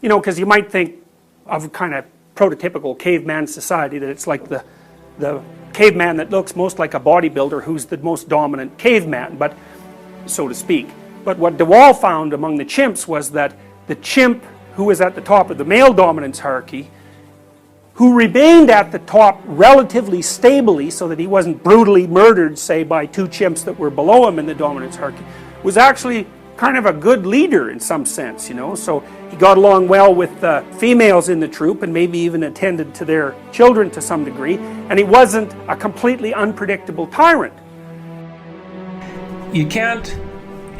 you know, because you might think of kind of prototypical caveman society, that it's like the caveman that looks most like a bodybuilder who's the most dominant caveman, but so to speak. But what de Waal found among the chimps was that the chimp who was at the top of the male dominance hierarchy, who remained at the top relatively stably so that he wasn't brutally murdered, say, by two chimps that were below him in the dominance hierarchy, was actually kind of a good leader in some sense, you know. So he got along well with the females in the troop and maybe even attended to their children to some degree, and he wasn't a completely unpredictable tyrant. You can't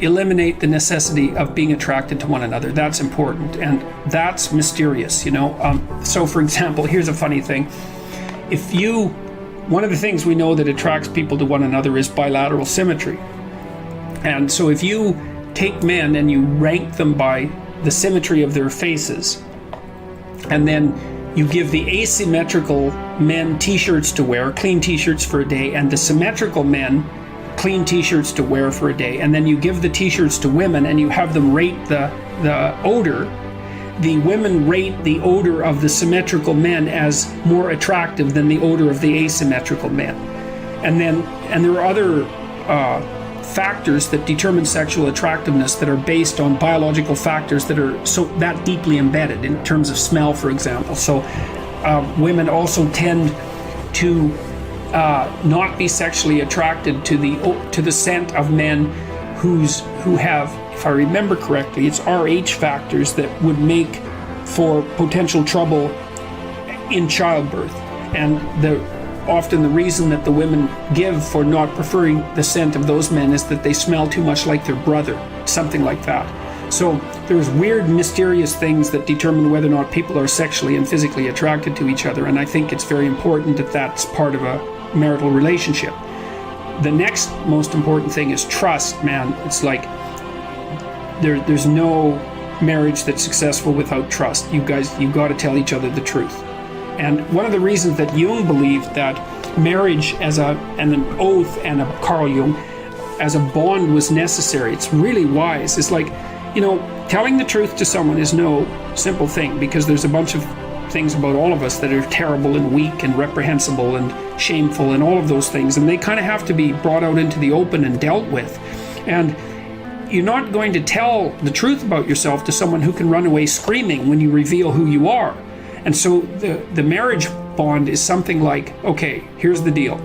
eliminate the necessity of being attracted to one another. That's important, and that's mysterious, you know. So for example, here's a funny thing. One of the things we know that attracts people to one another is bilateral symmetry. And so if you take men and you rank them by the symmetry of their faces, and then you give the asymmetrical men t-shirts to wear, clean t-shirts for a day, and the symmetrical men clean t-shirts to wear for a day, and then you give the t-shirts to women and you have them rate the odor, the women rate the odor of the symmetrical men as more attractive than the odor of the asymmetrical men. And there are other factors that determine sexual attractiveness that are based on biological factors that are that deeply embedded, in terms of smell, for example. So women also tend to not be sexually attracted to the scent of men who have, if I remember correctly, it's Rh factors that would make for potential trouble in childbirth. And often the reason that the women give for not preferring the scent of those men is that they smell too much like their brother, something like that. So there's weird, mysterious things that determine whether or not people are sexually and physically attracted to each other, and I think it's very important that that's part of a marital relationship. The next most important thing is trust, man. It's like there's no marriage that's successful without trust. You've got to tell each other the truth. And one of the reasons that Jung believed that marriage and an oath and Carl Jung as a bond was necessary, it's really wise. It's like, you know, telling the truth to someone is no simple thing, because there's a bunch of things about all of us that are terrible and weak and reprehensible and shameful and all of those things, and they kind of have to be brought out into the open and dealt with. And you're not going to tell the truth about yourself to someone who can run away screaming when you reveal who you are. And so the marriage bond is something like, okay, here's the deal.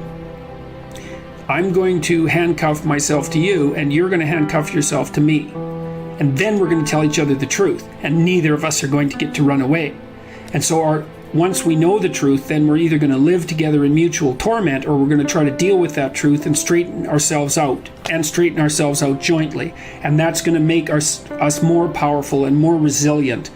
I'm going to handcuff myself to you, and you're going to handcuff yourself to me. And then we're going to tell each other the truth, and neither of us are going to get to run away. And so once we know the truth, then we're either going to live together in mutual torment, or we're going to try to deal with that truth and straighten ourselves out jointly. And that's going to make us more powerful and more resilient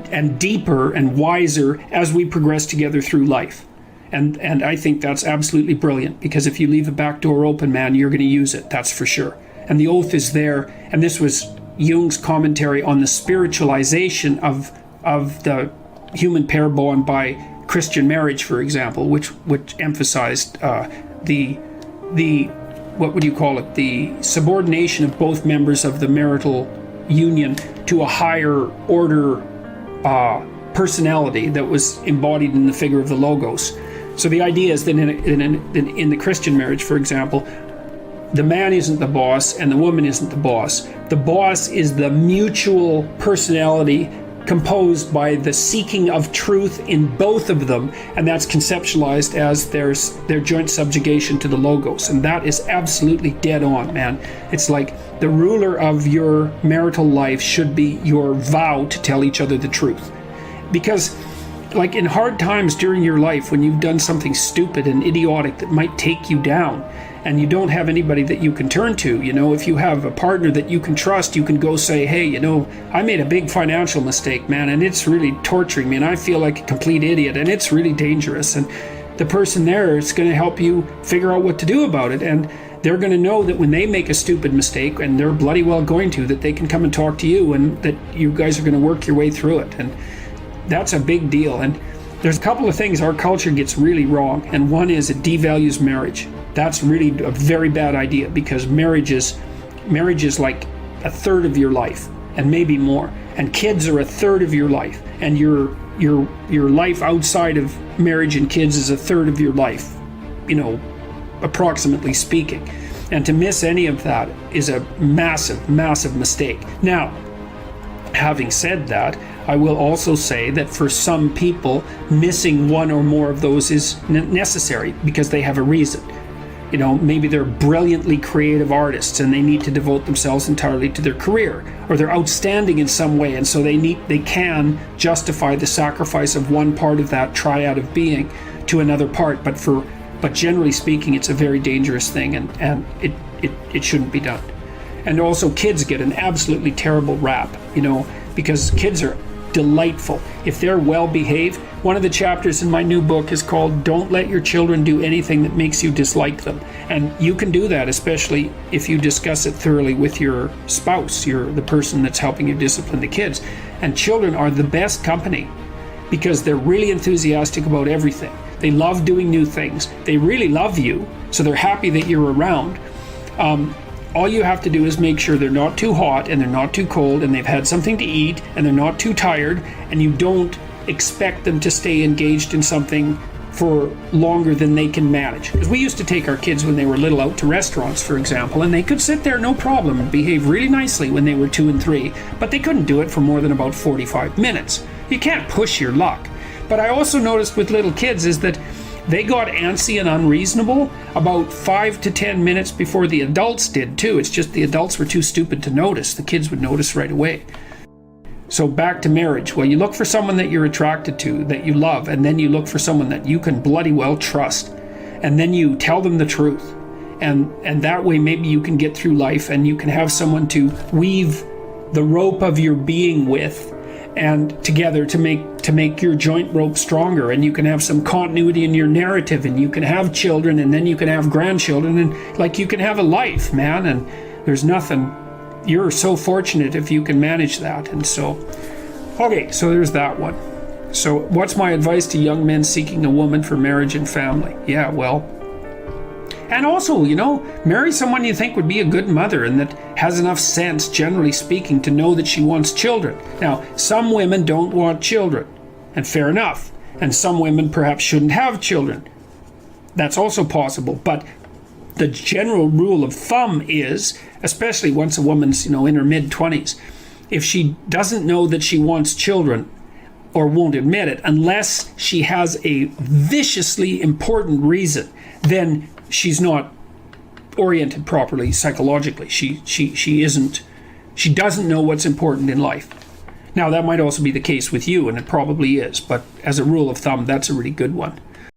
and deeper and wiser as we progress together through life. And I think that's absolutely brilliant, because if you leave a back door open, man, you're going to use it, that's for sure. And the oath is there, and this was Jung's commentary on the spiritualization of the human pair bond by Christian marriage, for example, which emphasized the what would you call it, the subordination of both members of the marital union to a higher order personality that was embodied in the figure of the Logos. So the idea is that in the Christian marriage, for example, the man isn't the boss and the woman isn't the boss. The boss is the mutual personality composed by the seeking of truth in both of them, and that's conceptualized as their joint subjugation to the Logos. And that is absolutely dead on, man. It's like the ruler of your marital life should be your vow to tell each other the truth. Because like in hard times during your life, when you've done something stupid and idiotic that might take you down, and you don't have anybody that you can turn to, you know, if you have a partner that you can trust, you can go say, hey, you know, I made a big financial mistake, man, and it's really torturing me, and I feel like a complete idiot, and it's really dangerous. And the person there is going to help you figure out what to do about it. And they're going to know that when they make a stupid mistake, and they're bloody well going to, that they can come and talk to you, and that you guys are going to work your way through it. And that's a big deal. And there's a couple of things our culture gets really wrong, and one is it devalues marriage. That's really a very bad idea, because marriage is like a third of your life, and maybe more. And kids are a third of your life, and your life outside of marriage and kids is a third of your life, approximately speaking. And to miss any of that is a massive, massive mistake. Now, having said that, I will also say that for some people, missing one or more of those is necessary because they have a reason. Maybe they're brilliantly creative artists and they need to devote themselves entirely to their career, or they're outstanding in some way, and so they can justify the sacrifice of one part of that triad of being to another part. But generally speaking, it's a very dangerous thing, and it shouldn't be done. And also, kids get an absolutely terrible rap, because kids are delightful if they're well behaved. One of the chapters in my new book is called "Don't Let Your Children Do Anything That Makes You Dislike Them." And you can do that, especially if you discuss it thoroughly with your spouse, the person that's helping you discipline the kids. And children are the best company because they're really enthusiastic about everything. They love doing new things. They really love you, so they're happy that you're around. All you have to do is make sure they're not too hot and they're not too cold and they've had something to eat and they're not too tired, and you don't expect them to stay engaged in something for longer than they can manage. Because we used to take our kids when they were little out to restaurants, for example, and they could sit there no problem and behave really nicely when they were 2 and 3, but they couldn't do it for more than about 45 minutes. You can't push your luck. But I also noticed with little kids is that they got antsy and unreasonable about 5 to 10 minutes before the adults did too. It's just the adults were too stupid to notice. The kids would notice right away. So back to marriage. Well, you look for someone that you're attracted to, that you love, and then you look for someone that you can bloody well trust. And then you tell them the truth. And that way maybe you can get through life and you can have someone to weave the rope of your being with and together to make your joint rope stronger, and you can have some continuity in your narrative, and you can have children, and then you can have grandchildren, and you can have a life, man. And there's nothing, you're so fortunate if you can manage that. And so, okay, so there's that one. So what's my advice to young men seeking a woman for marriage and family? Yeah, well, and also, marry someone you think would be a good mother and that has enough sense, generally speaking, to know that she wants children. Now, some women don't want children, and fair enough. And some women perhaps shouldn't have children. That's also possible. But the general rule of thumb is, especially once a woman's, in her mid-20s, if she doesn't know that she wants children or won't admit it, unless she has a viciously important reason, then she's not oriented properly psychologically. She doesn't know what's important in life. Now, that might also be the case with you, and it probably is, but as a rule of thumb, that's a really good one.